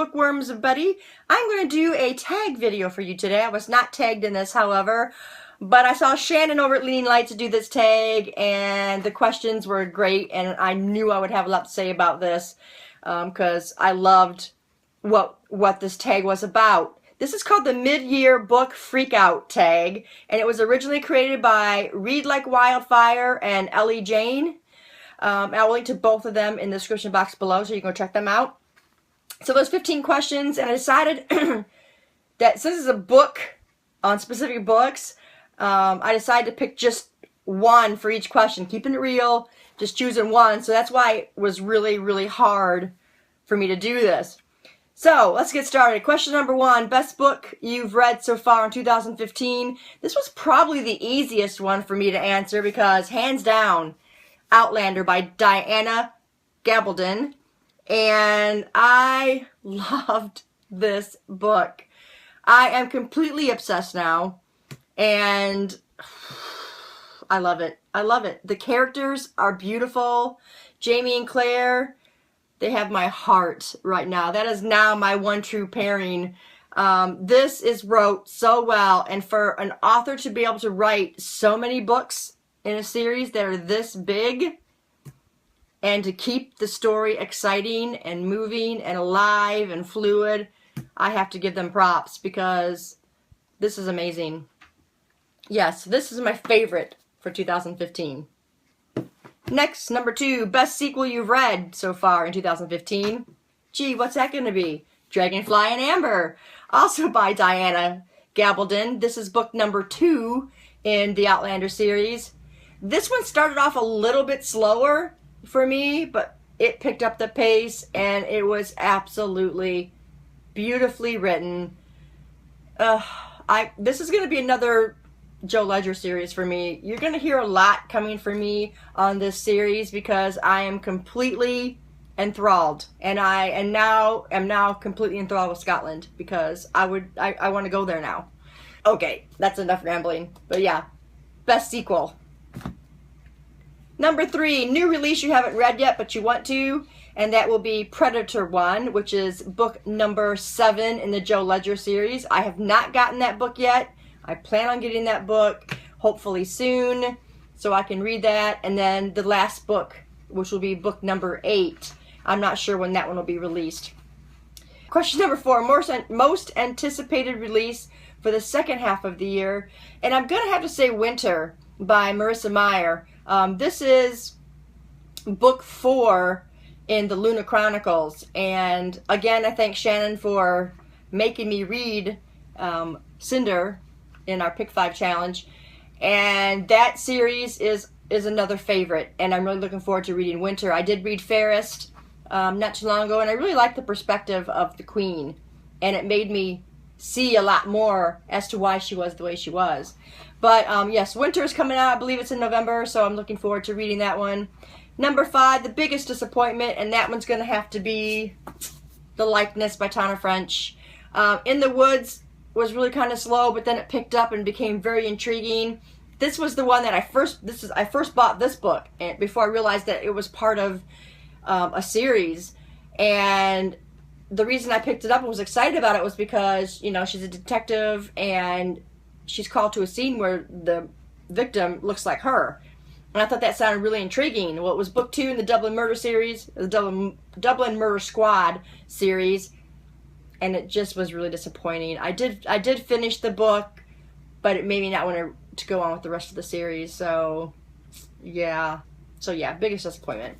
bookworms buddy. I'm going to do a tag video for you today. I was not tagged in this, however, but I saw Shannon over at Leading Lights do this tag, and the questions were great, and I knew I would have a lot to say about this because I loved what this tag was about. This is called the Mid-Year Book Freakout tag, and it was originally created by Read Like Wildfire and Ellie Jane. I'll link to both of them in the description box below so you can go check them out. So there's 15 questions, and I decided that since it's a book on specific books, I decided to pick just one for each question, keeping it real, just choosing one. So that's why it was really, really hard for me to do this. So let's get started. Question number 1, best book you've read so far in 2015. This was probably the easiest one for me to answer because hands down, Outlander by Diana Gabaldon, and I loved this book. I am completely obsessed now, and I love it. I love it. The characters are beautiful. Jamie and Claire, they have my heart right now. That is now my one true pairing. This is wrote so well, and for an author to be able to write so many books in a series that are this big and to keep the story exciting and moving and alive and fluid, I have to give them props because this is amazing. Yes, this is my favorite for 2015. Next, number 2, best sequel you've read so far in 2015. Gee, what's that going to be? Dragonfly and Amber, also by Diana Gabaldon. This is book number 2 in the Outlander series. This one started off a little bit slower for me, but it picked up the pace, and it was absolutely beautifully written. This is going to be another Joe Ledger series for me. You're going to hear a lot coming from me on this series because I am completely enthralled, and I am now completely enthralled with Scotland because I want to go there now. Okay, that's enough rambling, but yeah, best sequel. Number 3, new release you haven't read yet but you want to, and that will be Predator 1, which is book number 7 in the Joe Ledger series. I have not gotten that book yet. I plan on getting that book hopefully soon so I can read that, and then the last book, which will be book number 8. I'm not sure when that one will be released. Question number 4, most anticipated release for the second half of the year, and I'm going to have to say Winter by Marissa Meyer. This is book 4 in the Luna Chronicles, and again I thank Shannon for making me read Cinder in our Pick 5 challenge, and that series is another favorite, and I'm really looking forward to reading Winter. I did read Fairest not too long ago, and I really liked the perspective of the Queen, and it made me see a lot more as to why she was the way she was. But yes, Winter is coming out. I believe it's in November, so I'm looking forward to reading that one. Number 5, the biggest disappointment, and that one's going to have to be The Likeness by Tana French. In the Woods was really kind of slow, but then it picked up and became very intriguing. This was the one that I first bought this book, and before I realized that it was part of a series. And the reason I picked it up and was excited about it was because, you know, she's a detective and she's called to a scene where the victim looks like her. And I thought that sounded really intriguing. Well, it was book 2 in the Dublin Murder series, the Dublin Murder Squad series, and it just was really disappointing. I did finish the book, but it made me not want to go on with the rest of the series. So yeah, biggest disappointment.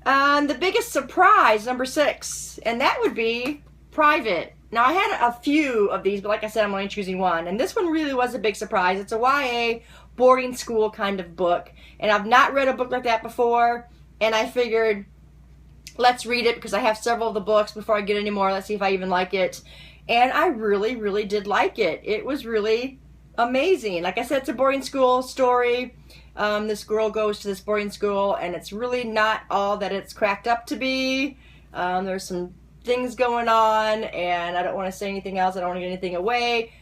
The biggest surprise, number 6, and that would be Private. Now, I had a few of these, but like I said, I'm only choosing one, and this one really was a big surprise. It's a YA boarding school kind of book, and I've not read a book like that before, and I figured, let's read it because I have several of the books before I get any more. Let's see if I even like it, and I really, really did like it. It was really amazing. Like I said, it's a boarding school story. This girl goes to this boarding school, and it's really not all that it's cracked up to be. There's some things going on, and I don't want to say anything else. I don't want to give anything away.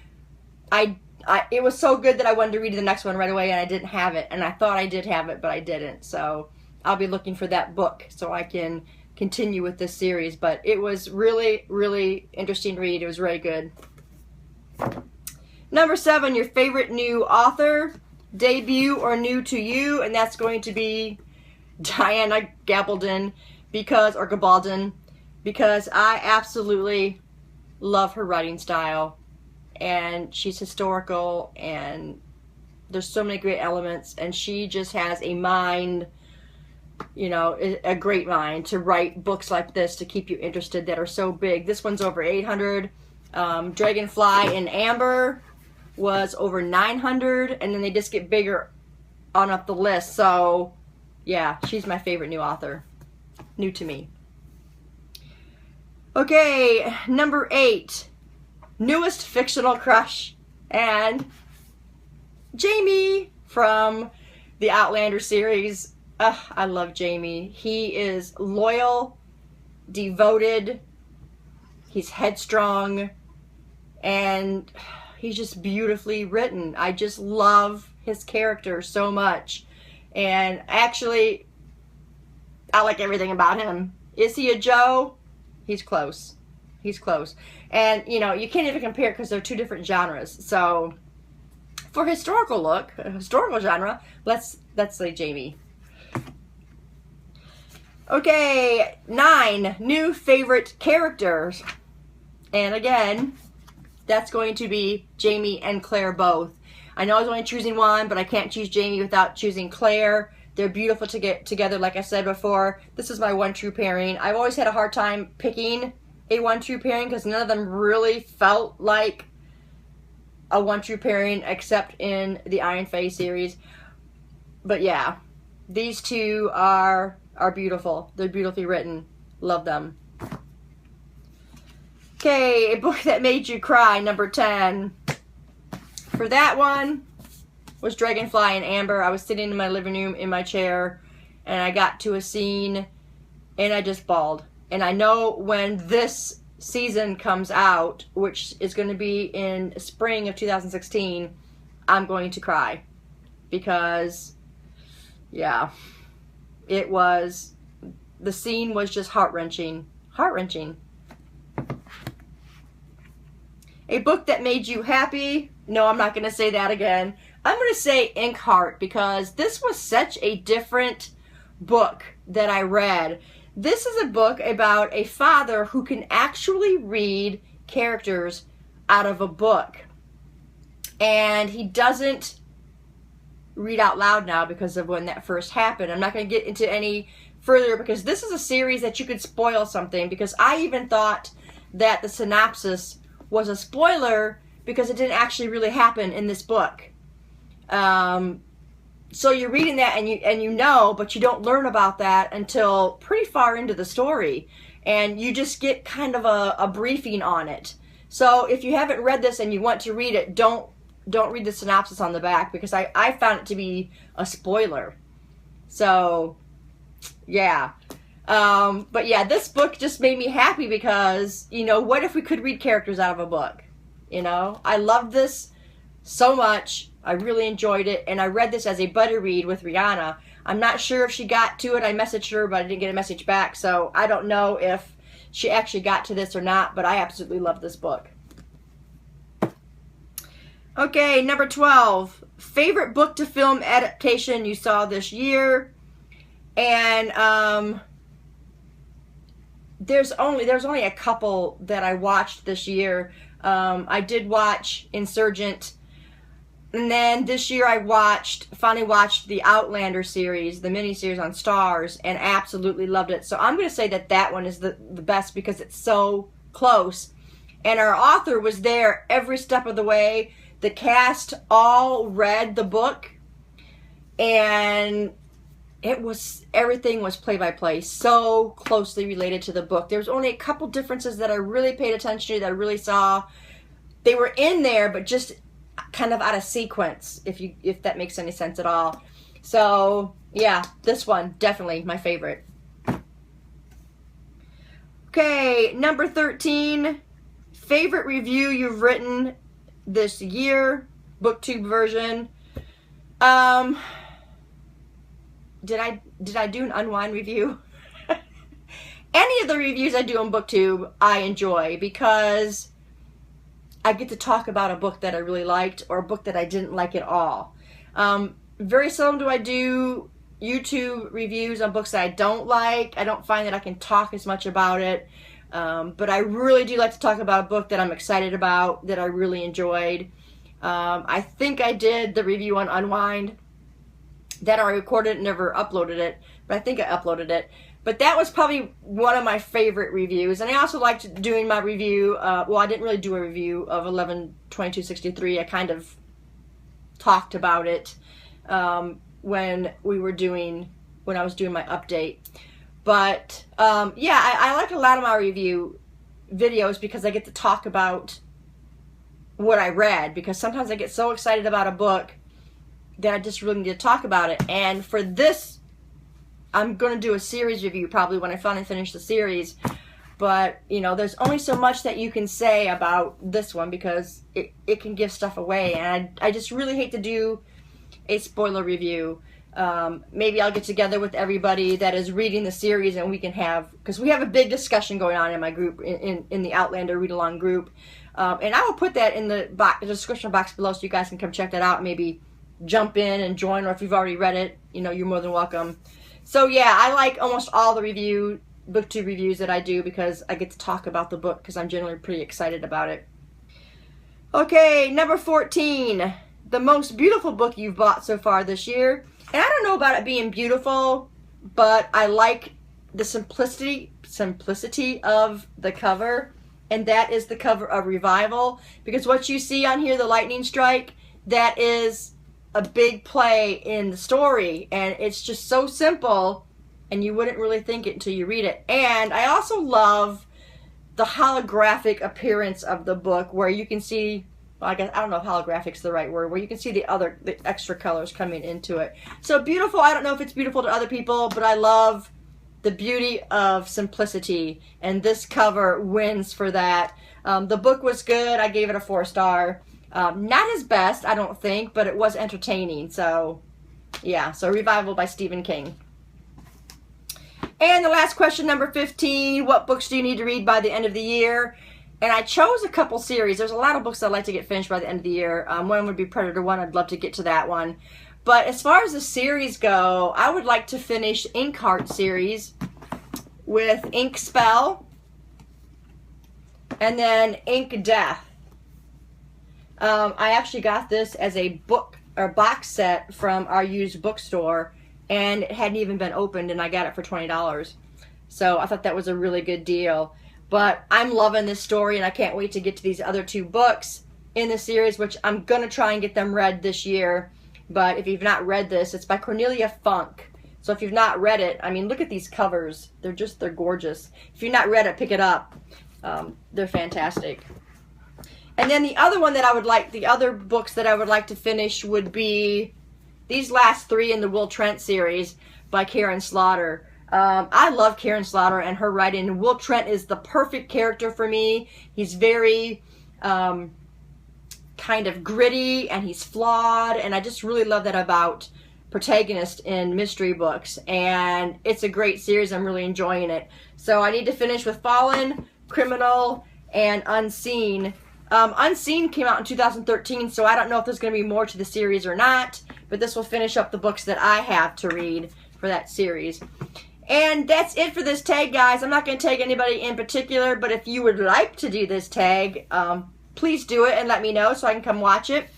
It was so good that I wanted to read the next one right away, and I didn't have it. And I thought I did have it, but I didn't. So I'll be looking for that book so I can continue with this series, but it was really, really interesting read. It was really good. Number 7, your favorite new author, debut or new to you, and that's going to be Diana Gabaldon, because I absolutely love her writing style, and she's historical, and there's so many great elements, and she just has a mind, you know, a great mind to write books like this to keep you interested that are so big. This one's over 800. Dragonfly and Amber was over 900, and then they just get bigger on up the list. So yeah, she's my favorite new author, new to me. Okay, number 8, newest fictional crush, and Jamie from the Outlander series. I love Jamie. He is loyal, devoted, he's headstrong, and he's just beautifully written. I just love his character so much. And actually, I like everything about him. Is he a Joe? He's close. He's close. And, you know, you can't even compare because they're 2 different genres. So, for historical genre, let's say Jamie. Okay, 9, new favorite characters. And again, that's going to be Jamie and Claire both. I know I was only choosing one, but I can't choose Jamie without choosing Claire. They're beautiful to get together, like I said before. This is my one true pairing. I've always had a hard time picking a one true pairing because none of them really felt like a one true pairing except in the Iron Fae series. But yeah, these 2 are beautiful. They're beautifully written. Love them. Okay, a book that made you cry, number 10. For that one was Dragonfly and Amber. I was sitting in my living room in my chair, and I got to a scene, and I just bawled. And I know when this season comes out, which is going to be in spring of 2016, I'm going to cry. Because, yeah, the scene was just heart-wrenching. Heart-wrenching. A book that made you happy. No, I'm not going to say that again. I'm going to say Inkheart, because this was such a different book that I read. This is a book about a father who can actually read characters out of a book. And he doesn't read out loud now because of when that first happened. I'm not going to get into any further because this is a series that you could spoil something, because I even thought that the synopsis was a spoiler because it didn't actually really happen in this book. So you're reading that and you know, but you don't learn about that until pretty far into the story, and you just get kind of a briefing on it. So if you haven't read this and you want to read it, don't read the synopsis on the back, because I found it to be a spoiler. So yeah. But yeah, this book just made me happy because, you know, what if we could read characters out of a book? You know, I loved this so much. I really enjoyed it, and I read this as a buddy read with Rihanna. I'm not sure if she got to it. I messaged her, but I didn't get a message back, so I don't know if she actually got to this or not, but I absolutely love this book. Okay, number 12. Favorite book to film adaptation you saw this year. And there's only a couple that I watched this year. I did watch Insurgent, and then this year I finally watched the Outlander series, the miniseries on Stars, and absolutely loved it. So I'm going to say that one is the best because it's so close. And our author was there every step of the way. The cast all read the book, and everything was play by play, so closely related to the book. There was only a couple differences that I really paid attention to, that I really saw. They were in there, but just kind of out of sequence, if that makes any sense at all. So yeah, this one definitely my favorite. Okay, number 13, favorite review you've written this year, Booktube version. Did I do an Unwind review? any of the reviews I do on Booktube, I enjoy because I get to talk about a book that I really liked or a book that I didn't like at all. Very seldom do I do YouTube reviews on books that I don't like. I don't find that I can talk as much about it. But I really do like to talk about a book that I'm excited about, that I really enjoyed. I think I did the review on Unwind, that I recorded and never uploaded it, but I think I uploaded it. But that was probably one of my favorite reviews. And I also liked doing my review, well, I didn't really do a review of 11/22/63. I kind of talked about it when I was doing my update. But yeah, I like a lot of my review videos because I get to talk about what I read, because sometimes I get so excited about a book that I just really need to talk about it. And for this, I'm going to do a series review probably when I finally finish the series. But, you know, there's only so much that you can say about this one because it can give stuff away. And I just really hate to do a spoiler review. Maybe I'll get together with everybody that is reading the series and we can have, because we have a big discussion going on in my group, in the Outlander Read Along group. And I will put that in the description box below so you guys can come check that out and maybe jump in and join, or if you've already read it, you know, you're more than welcome. So yeah, I like almost all the Booktube reviews that I do because I get to talk about the book because I'm generally pretty excited about it. Okay, number 14, the most beautiful book you've bought so far this year. And I don't know about it being beautiful, but I like the simplicity of the cover, and that is the cover of Revival, because what you see on here, the lightning strike, that is a big play in the story, and it's just so simple and you wouldn't really think it until you read it. And I also love the holographic appearance of the book, where you can see, well, I don't know if holographic's the right word, where you can see the extra colors coming into it. So beautiful, I don't know if it's beautiful to other people, but I love the beauty of simplicity, and this cover wins for that. The book was good. I gave it a 4-star. Not his best, I don't think, but it was entertaining. So yeah, so Revival by Stephen King. And the last question, number 15, what books do you need to read by the end of the year? And I chose a couple series. There's a lot of books I'd like to get finished by the end of the year. One would be Predator 1. I'd love to get to that one. But as far as the series go, I would like to finish Inkheart series with Ink Spell and then Ink Death. I actually got this as a book or box set from our used bookstore, and it hadn't even been opened, and I got it for $20. So I thought that was a really good deal. But I'm loving this story, and I can't wait to get to these other 2 books in the series, which I'm going to try and get them read this year. But if you've not read this, it's by Cornelia Funk. So if you've not read it, I mean, look at these covers. They're gorgeous. If you've not read it, pick it up. They're fantastic. And then the other one that I would like, the other books that I would like to finish would be these last 3 in the Will Trent series by Karen Slaughter. I love Karen Slaughter and her writing. Will Trent is the perfect character for me. He's very kind of gritty, and he's flawed, and I just really love that about protagonists in mystery books. And it's a great series. I'm really enjoying it. So I need to finish with Fallen, Criminal, and Unseen. Unseen came out in 2013, so I don't know if there's going to be more to the series or not, but this will finish up the books that I have to read for that series. And that's it for this tag, guys. I'm not going to tag anybody in particular, but if you would like to do this tag, please do it and let me know so I can come watch it.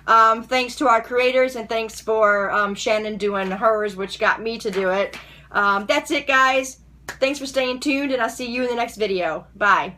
Thanks to our creators, and thanks for Shannon doing hers, which got me to do it. That's it, guys. Thanks for staying tuned, and I'll see you in the next video. Bye.